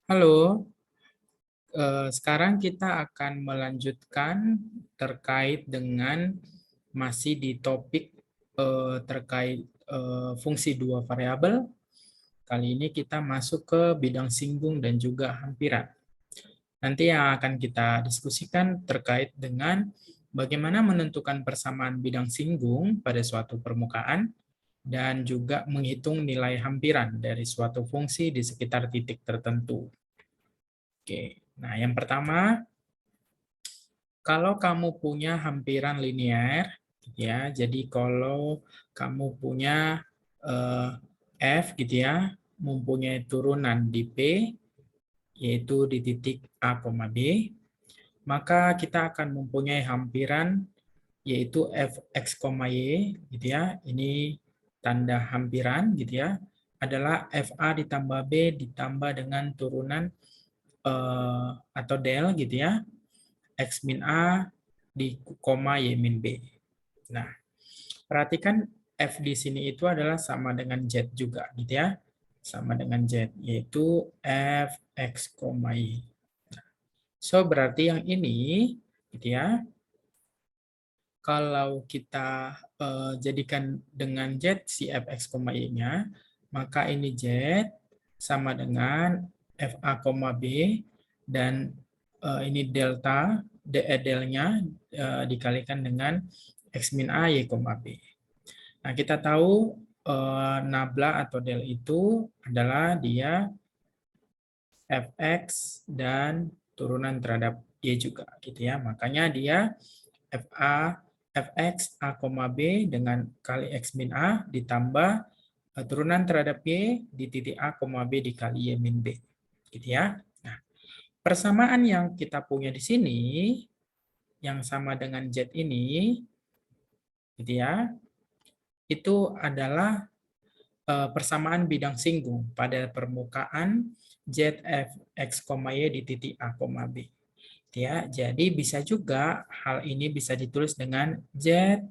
Halo, sekarang kita akan melanjutkan terkait dengan masih di topik terkait fungsi dua variabel. Kali ini kita masuk ke bidang singgung dan juga hampiran. Nanti yang akan kita diskusikan terkait dengan bagaimana menentukan persamaan bidang singgung pada suatu permukaan dan juga menghitung nilai hampiran dari suatu fungsi di sekitar titik tertentu. Oke, nah yang pertama, kalau kamu punya hampiran linear, ya, jadi kalau kamu punya eh, F gitu ya, mempunyai turunan di P, yaitu di titik A, B, maka kita akan mempunyai hampiran yaitu Fx, Y, gitu ya. Ini tanda hampiran gitu ya, adalah Fa ditambah B ditambah dengan turunan atau del gitu ya, X min A di koma Y min B. Nah, perhatikan F di sini itu adalah sama dengan Z juga, gitu ya. Sama dengan Z, yaitu F, X, Y. So, berarti yang ini, gitu ya, kalau kita jadikan dengan Z si F, X, Y-nya, maka ini Z sama dengan FA, B, dan ini delta, delnya dikalikan dengan X min A, Y, B. Nah, kita tahu nabla atau del itu adalah dia Fx dan turunan terhadap Y juga, gitu ya. Makanya dia Fa, Fx A, B dengan kali X min A ditambah turunan terhadap Y di titik A, B dikali Y min B. Gitu ya. Nah, persamaan yang kita punya di sini, yang sama dengan Z ini, gitu ya, itu adalah persamaan bidang singgung pada permukaan ZF X, Y di titik A, B. Ya, jadi bisa juga hal ini bisa ditulis dengan Z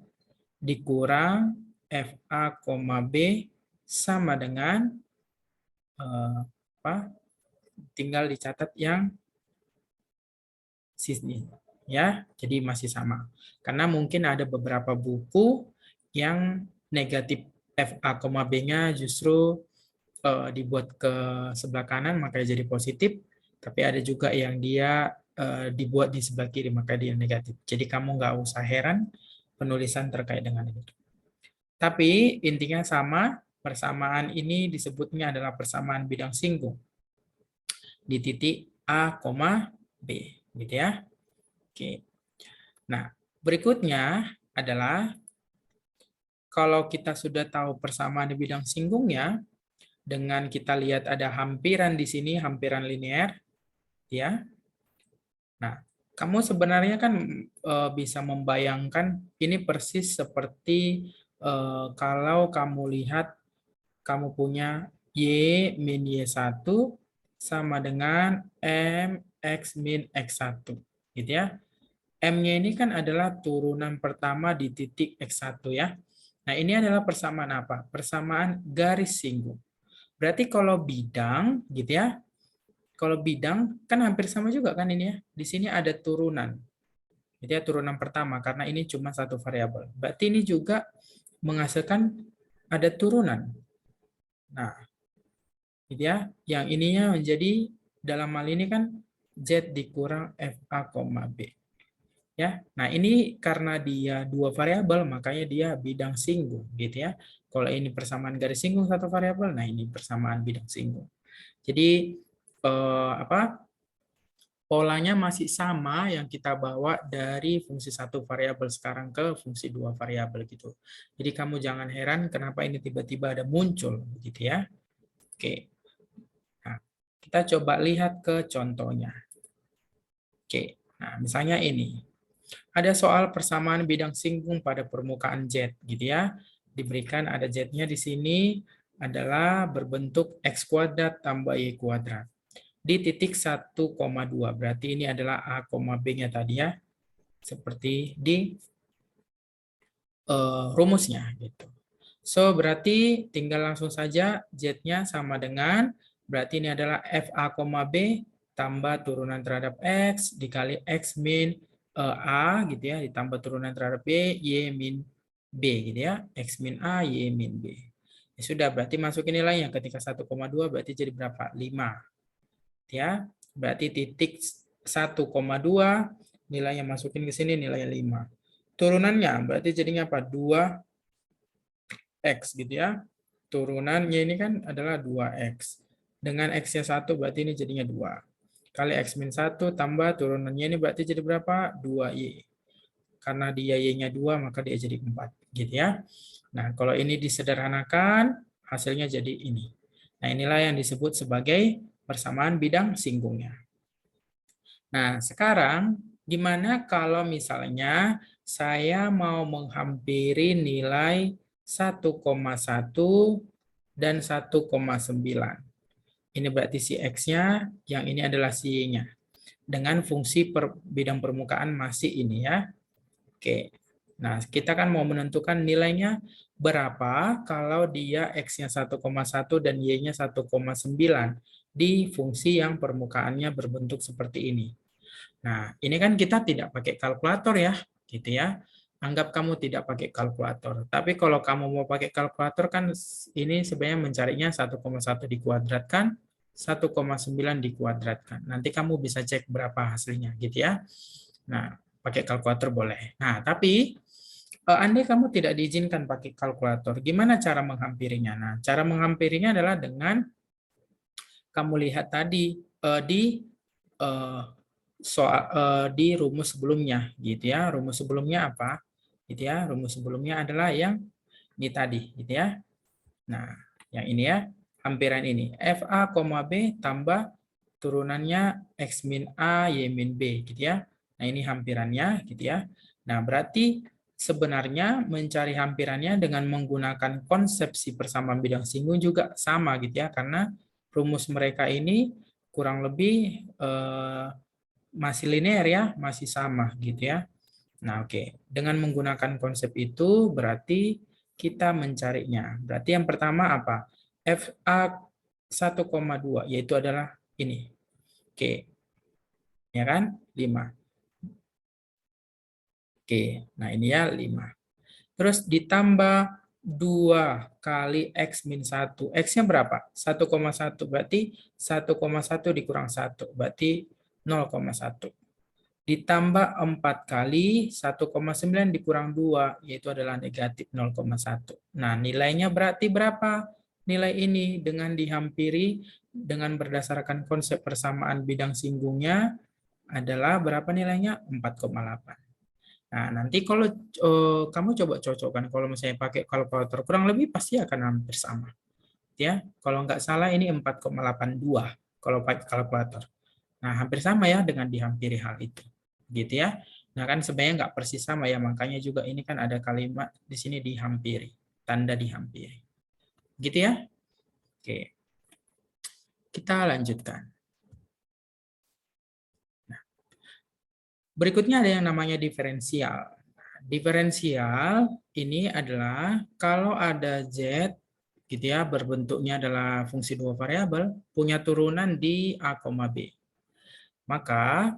dikurang FA, B sama dengan apa? Tinggal dicatat yang sini ya. Jadi masih sama. Karena mungkin ada beberapa buku yang negatif FA, B-nya justru dibuat ke sebelah kanan makanya jadi positif, tapi ada juga yang dia dibuat di sebelah kiri maka dia negatif. Jadi kamu nggak usah heran penulisan terkait dengan itu. Tapi intinya sama, persamaan ini disebutnya adalah persamaan bidang singgung di titik A, B, gitu ya. Oke. Nah, berikutnya adalah kalau kita sudah tahu persamaan di bidang singgungnya, dengan kita lihat ada hampiran di sini, hampiran linear, ya. Nah, kamu sebenarnya kan bisa membayangkan ini persis seperti kalau kamu lihat kamu punya Y min Y1 sama dengan M X min X1. Gitu ya. M-nya ini kan adalah turunan pertama di titik X1 ya. Nah, ini adalah persamaan apa? Persamaan garis singgung. Berarti kalau bidang gitu ya, kalau bidang kan hampir sama juga kan ini ya. Di sini ada turunan. Jadi ya turunan pertama karena ini cuma satu variabel. Berarti ini juga menghasilkan ada turunan. Nah, gitu ya. Yang ininya menjadi dalam hal ini kan Z dikurang FA, B. Ya. Nah, ini karena dia dua variabel makanya dia bidang singgung gitu ya. Kalau ini persamaan garis singgung satu variabel, nah ini persamaan bidang singgung. Jadi apa? Polanya masih sama yang kita bawa dari fungsi satu variabel sekarang ke fungsi dua variabel gitu. Jadi kamu jangan heran kenapa ini tiba-tiba ada muncul gitu ya. Oke. Nah, kita coba lihat ke contohnya. Oke. Nah, misalnya ini. Ada soal persamaan bidang singgung pada permukaan Z gitu ya. Diberikan ada Z-nya di sini adalah berbentuk X kuadrat tambah Y kuadrat. Di titik 1,2. Berarti ini adalah A, B-nya tadi ya. Seperti di rumusnya gitu. So, berarti tinggal langsung saja Z-nya sama dengan Berarti ini adalah FA, B tambah turunan terhadap X dikali X min A gitu ya, ditambah turunan terhadap B, Y min B gitu ya. X min A, Y min B. Ya sudah, berarti masukin nilainya. Ketika 1,2 berarti jadi berapa? 5. Ya, berarti titik 1,2 nilainya masukin ke sini nilai 5. Turunannya berarti jadinya apa? 2X gitu ya. Turunannya ini kan adalah 2X. Dengan X-nya 1 berarti ini jadinya 2. Kali X min 1 tambah turunannya ini berarti jadi berapa? 2Y. Karena dia Y-nya 2 maka dia jadi 4. Gitu ya. Nah, kalau ini disederhanakan hasilnya jadi ini. Nah, inilah yang disebut sebagai persamaan bidang singgungnya. Nah, sekarang gimana kalau misalnya saya mau menghampiri nilai 1,1 dan 1,9. Ini berarti si X-nya, yang ini adalah si Y-nya. Dengan fungsi bidang permukaan masih ini ya. Oke. Nah, kita kan mau menentukan nilainya berapa kalau dia X-nya 1,1 dan Y-nya 1,9 di fungsi yang permukaannya berbentuk seperti ini. Nah, ini kan kita tidak pakai kalkulator ya, gitu ya. Anggap kamu tidak pakai kalkulator. Tapi kalau kamu mau pakai kalkulator kan ini sebenarnya mencarinya 1,1 dikuadratkan, 1,9 dikuadratkan. Nanti kamu bisa cek berapa hasilnya gitu ya. Nah, pakai kalkulator boleh. Nah, tapi andai kamu tidak diizinkan pakai kalkulator, gimana cara menghampirinya? Nah, cara menghampirinya adalah dengan kamu lihat tadi di soal di rumus sebelumnya gitu ya. Rumus sebelumnya apa? Gitu ya. Rumus sebelumnya adalah yang ini tadi gitu ya. Nah, yang ini ya, hampiran ini. FA, B tambah turunannya X min A, Y min B gitu ya. Nah, ini hampirannya gitu ya. Nah, berarti sebenarnya mencari hampirannya dengan menggunakan konsepsi persamaan bidang singgung juga sama gitu ya, karena rumus mereka ini kurang lebih masih linear ya, masih sama gitu ya. Nah, oke. Dengan menggunakan konsep itu berarti kita mencarinya. Berarti yang pertama apa? FA 1,2 yaitu adalah ini. Oke. Ya kan? 5. Oke. Nah, ini ya 5. Terus ditambah 2 kali X min 1. X-nya berapa? 1,1. Berarti 1,1 dikurang 1. Berarti 0,1. Ditambah 4 kali 1,9 dikurang 2, yaitu adalah negatif 0,1. Nah, nilainya berarti berapa? Nilai ini dengan dihampiri dengan berdasarkan konsep persamaan bidang singgungnya adalah berapa nilainya? 4,8. Nah, nanti kalau kamu coba cocokkan, kalau misalnya pakai kalkulator, kurang lebih pasti akan hampir sama. Ya, kalau nggak salah ini 4,82 kalau pakai kalkulator. Nah, hampir sama ya dengan dihampiri hal itu. Gitu ya. Nah, kan sebenarnya nggak persis sama ya, makanya juga ini kan ada kalimat di sini dihampiri, tanda dihampiri. Gitu ya. Oke. Kita lanjutkan. Nah, berikutnya ada yang namanya diferensial. Diferensial ini adalah kalau ada Z gitu ya, berbentuknya adalah fungsi dua variabel, punya turunan di A, B. Maka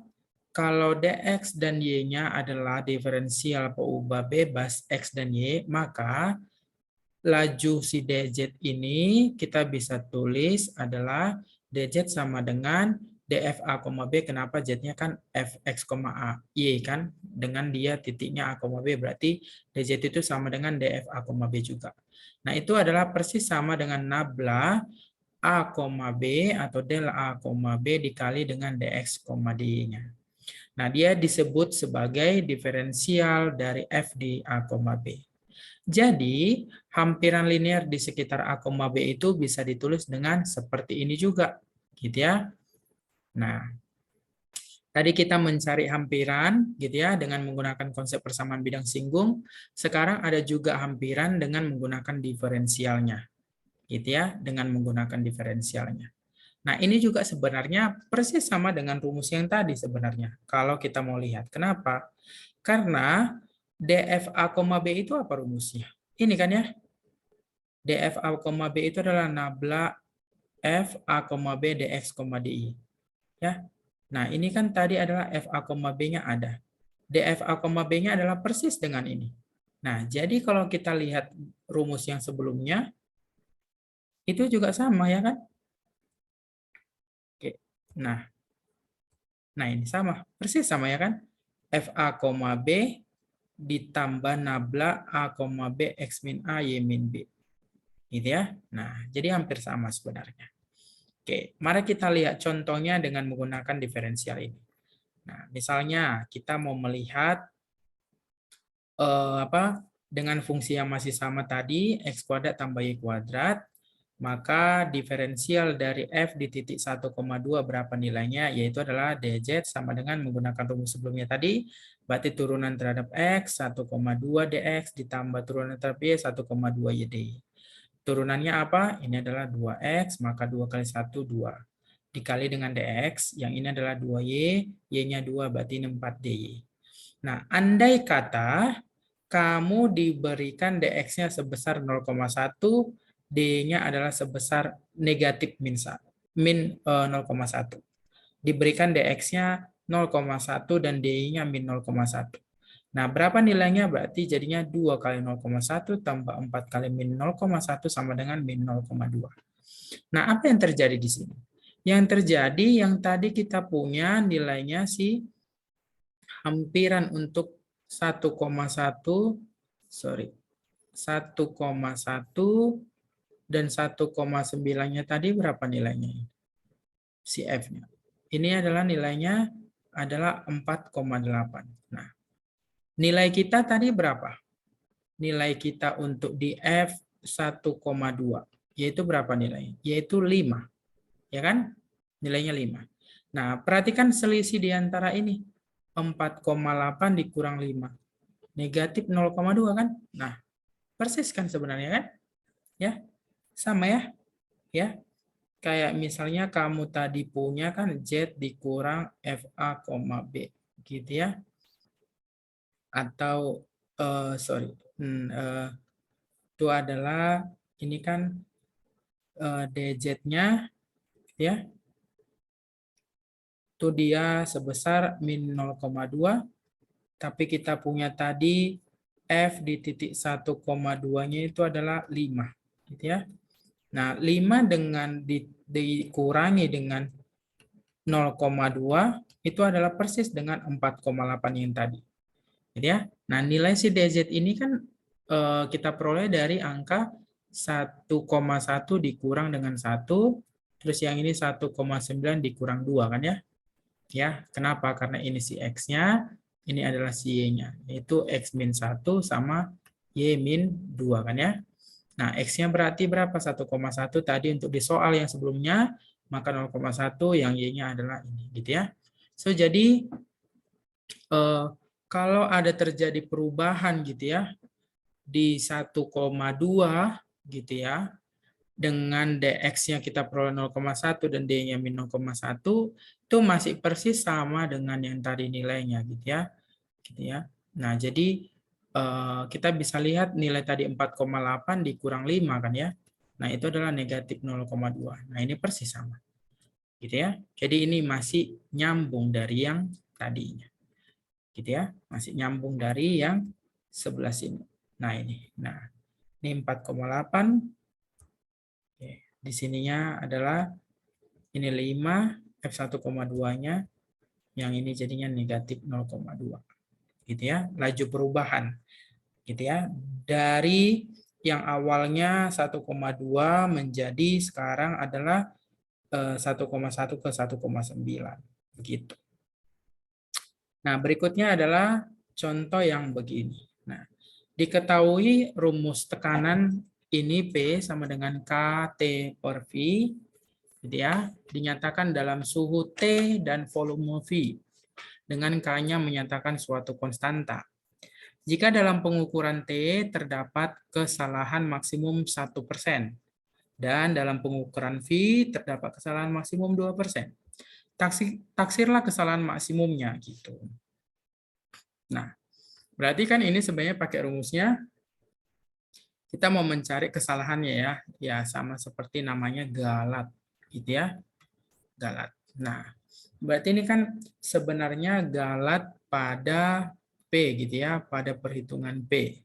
kalau dx dan y-nya adalah diferensial peubah bebas x dan y, maka laju si dz ini kita bisa tulis adalah dz sama dengan dfa, b. Kenapa z-nya kan fx, a, y kan? Dengan dia titiknya a, b. Berarti dz itu sama dengan dfa, b juga. Nah, itu adalah persis sama dengan nabla a, b atau del a, b dikali dengan dx, dy-nya. Nah, dia disebut sebagai diferensial dari f di a, b. Jadi, hampiran linear di sekitar a, b itu bisa ditulis dengan seperti ini juga. Gitu ya. Nah, tadi kita mencari hampiran gitu ya dengan menggunakan konsep persamaan bidang singgung. Sekarang ada juga hampiran dengan menggunakan diferensialnya. Gitu ya, dengan menggunakan diferensialnya. Nah, ini juga sebenarnya persis sama dengan rumus yang tadi sebenarnya. Kalau kita mau lihat. Kenapa? Karena DFA, B itu apa rumusnya? Ini kan ya. DFA, B itu adalah nabla F A, B dx, di. Ya. Nah, ini kan tadi adalah F A, B-nya ada. DF A, B-nya adalah persis dengan ini. Nah, jadi kalau kita lihat rumus yang sebelumnya, itu juga sama ya kan? Oke. Nah ini sama, persis sama ya kan? F A, B ditambah nabla A, B X min A, Y min B. Gitu ya. Nah, jadi hampir sama sebenarnya. Oke, mari kita lihat contohnya dengan menggunakan diferensial ini. Nah, misalnya kita mau melihat dengan fungsi yang masih sama tadi, X kuadrat tambah Y kuadrat, maka diferensial dari F di titik 1,2 berapa nilainya, yaitu adalah dz sama dengan menggunakan rumus sebelumnya tadi, berarti turunan terhadap X 1,2 dx ditambah turunan terhadap Y 1,2 YDY. Turunannya apa? Ini adalah 2X, maka 2 kali 1, 2. Dikali dengan dx, yang ini adalah 2Y, Y-nya 2, berarti ini 4DY. Nah, andai kata kamu diberikan dx-nya sebesar 0,1, D-nya adalah sebesar negatif min 0,1. Diberikan dx-nya 0,1 dan D-nya min 0,1. Nah, berapa nilainya? Berarti jadinya 2 kali 0,1 tambah 4 kali min 0,1 sama dengan min 0,2. Nah, apa yang terjadi di sini? Yang terjadi yang tadi kita punya nilainya si hampiran untuk 1,1, sorry, 1,1 dan 1,9-nya tadi berapa nilainya? Si F-nya. Ini adalah nilainya adalah 4,8. Nah, nilai kita tadi berapa? Nilai kita untuk di F 1,2. Yaitu berapa nilainya? Yaitu 5. Ya kan? Nilainya 5. Nah, perhatikan selisih di antara ini. 4,8 dikurang 5. Negatif 0,2 kan? Nah, persis kan sebenarnya kan? Ya, sama ya. Ya, kayak misalnya kamu tadi punya kan Z dikurang FA, B. Gitu ya. Atau, itu adalah, ini kan DZ-nya, ya. Itu dia sebesar min 0,2. Tapi kita punya tadi F di titik 1,2-nya itu adalah 5. Gitu ya. Nah, 5 dengan dikurangi dengan 0,2 itu adalah persis dengan 4,8 yang tadi. Gitu ya. Nah, nilai si DZ ini kan kita peroleh dari angka 1,1 dikurang dengan 1, terus yang ini 1,9 dikurang 2 kan ya. Ya, kenapa? Karena ini si X-nya, ini adalah si Y-nya, yaitu X min 1 sama Y min 2 kan ya. Nah, X-nya berarti berapa? 1,1 tadi untuk di soal yang sebelumnya, maka 0,1 yang Y-nya adalah ini, gitu ya. So, jadi kalau ada terjadi perubahan gitu ya, di 1,2 gitu ya, dengan dx-nya kita peroleh 0,1 dan d-nya min 0,1 itu masih persis sama dengan yang tadi nilainya gitu ya. Gitu ya. Nah, jadi kita bisa lihat nilai tadi 4,8 dikurang 5 kan ya. Nah, itu adalah negatif 0,2. Nah, ini persis sama. Gitu ya. Jadi ini masih nyambung dari yang tadinya. Gitu ya. Masih nyambung dari yang sebelah sini. Nah, ini. Nah, ini 4,8. Di sininya adalah ini 5, F1,2-nya, yang ini jadinya negatif 0,2. Gitu ya, laju perubahan. Gitu ya, dari yang awalnya 1,2 menjadi sekarang adalah 1,1 ke 1,9. Begitu. Nah, berikutnya adalah contoh yang begini. Nah, diketahui rumus tekanan ini P sama dengan KT per V, gitu ya, dinyatakan dalam suhu T dan volume V, dengan K-nya menyatakan suatu konstanta. Jika dalam pengukuran T terdapat kesalahan maksimum 1%, dan dalam pengukuran V terdapat kesalahan maksimum 2%. Taksirlah kesalahan maksimumnya, gitu. Nah, berarti kan ini sebenarnya pakai rumusnya, kita mau mencari kesalahannya ya, ya sama seperti namanya galat. gitu ya, galat. Nah, berarti ini kan sebenarnya galat pada P gitu ya, pada perhitungan P.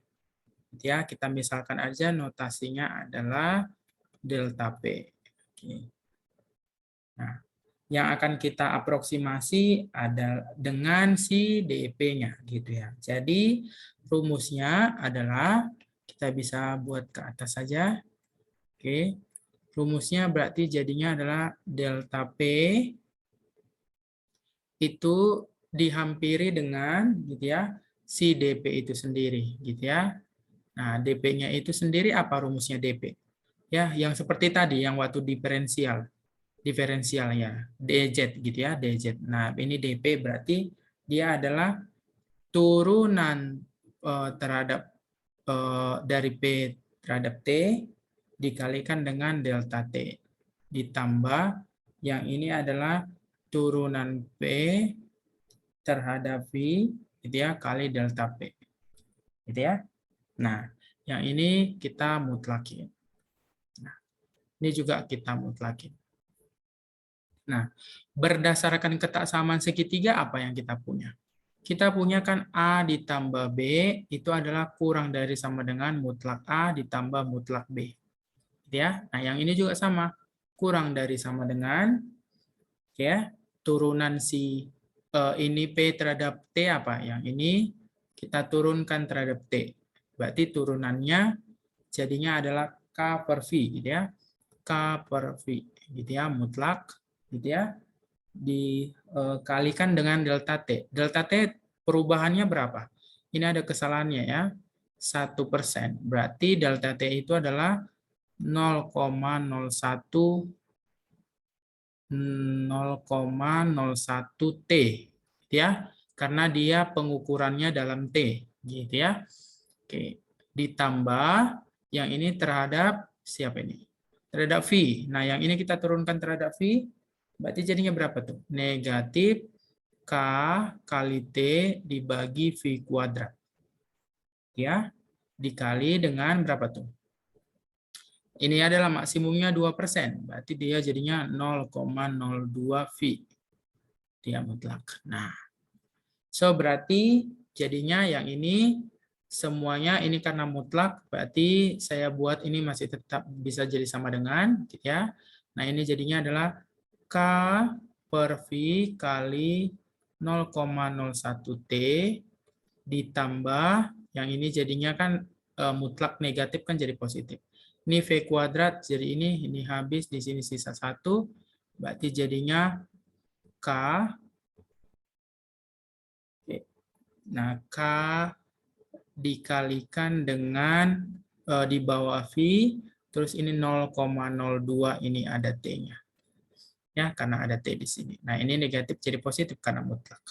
Gitu ya, kita misalkan aja notasinya adalah delta P. Oke. Nah, yang akan kita aproksimasi adalah dengan si DP-nya gitu ya. Jadi rumusnya adalah kita bisa buat ke atas saja. Oke. Rumusnya berarti jadinya adalah delta P itu dihampiri dengan gitu ya si DP itu sendiri gitu ya. Nah, DP-nya itu sendiri apa rumusnya DP? Ya, yang seperti tadi yang waktu diferensialnya DZ gitu ya, DZ. Nah, ini DP berarti dia adalah turunan terhadap dari P terhadap T dikalikan dengan delta T ditambah yang ini adalah turunan P terhadap V gitu ya kali delta P. Gitu ya. Nah, yang ini kita mutlakin. Nah, ini juga kita mutlakin. Nah, berdasarkan ketaksamaan segitiga apa yang kita punya? Kita punya kan A ditambah B itu adalah kurang dari sama dengan mutlak A ditambah mutlak B. Ya. Nah, yang ini juga sama. Kurang dari sama dengan ya, turunan si ini P terhadap T apa? Yang ini kita turunkan terhadap T. Berarti turunannya jadinya adalah K per V gitu ya. K per V gitu ya, mutlak gitu ya. Dikalikan dengan delta T. Delta T perubahannya berapa? Ini ada kesalahannya ya. 1%. Berarti delta T itu adalah 0,01 T ya, karena dia pengukurannya dalam T gitu ya. Oke, ditambah yang ini terhadap siapa ini? Terhadap V. Nah, yang ini kita turunkan terhadap V, berarti jadinya berapa tuh? Negatif K kali T dibagi V kuadrat. Ya, dikali dengan berapa tuh? Ini adalah maksimumnya 2%, berarti dia jadinya 0,02 V. Dia mutlak. Nah, so berarti jadinya yang ini semuanya ini karena mutlak, berarti saya buat ini masih tetap bisa jadi sama dengan, gitu ya. Nah, ini jadinya adalah K per V kali 0,01 T ditambah yang ini jadinya kan mutlak negatif kan jadi positif. Ini V kuadrat, jadi ini habis, di sini sisa 1, berarti jadinya K. Nah, K dikalikan dengan di bawah V, terus ini 0,02 ini ada T-nya. Ya, karena ada T di sini. Nah, ini negatif jadi positif karena mutlak.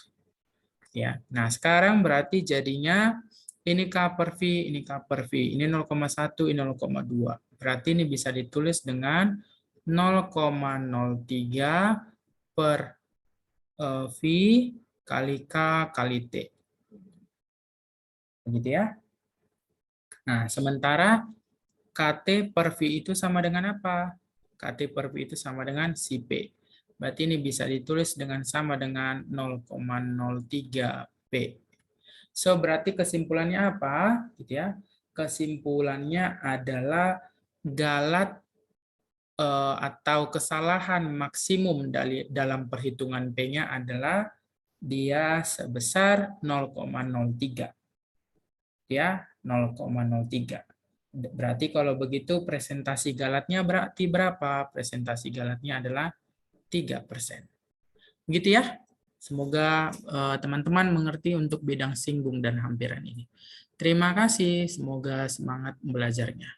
Ya. Nah, sekarang berarti jadinya ini K per V, ini K per V. Ini 0,1, ini 0,2. Berarti ini bisa ditulis dengan 0,03 per V kali K kali T. Begitu ya. Nah, sementara KT per V itu sama dengan apa? KT per V itu sama dengan si P. Berarti ini bisa ditulis dengan sama dengan 0,03 P. So, berarti kesimpulannya apa? Gitu ya. Kesimpulannya adalah galat atau kesalahan maksimum dalam perhitungan P-nya adalah dia sebesar 0,03. Ya, 0,03. Berarti kalau begitu presentasi galatnya berarti berapa? Presentasi galatnya adalah 3%. Begitu ya. Semoga teman-teman mengerti untuk bidang singgung dan hampiran ini. Terima kasih, semoga semangat belajarnya.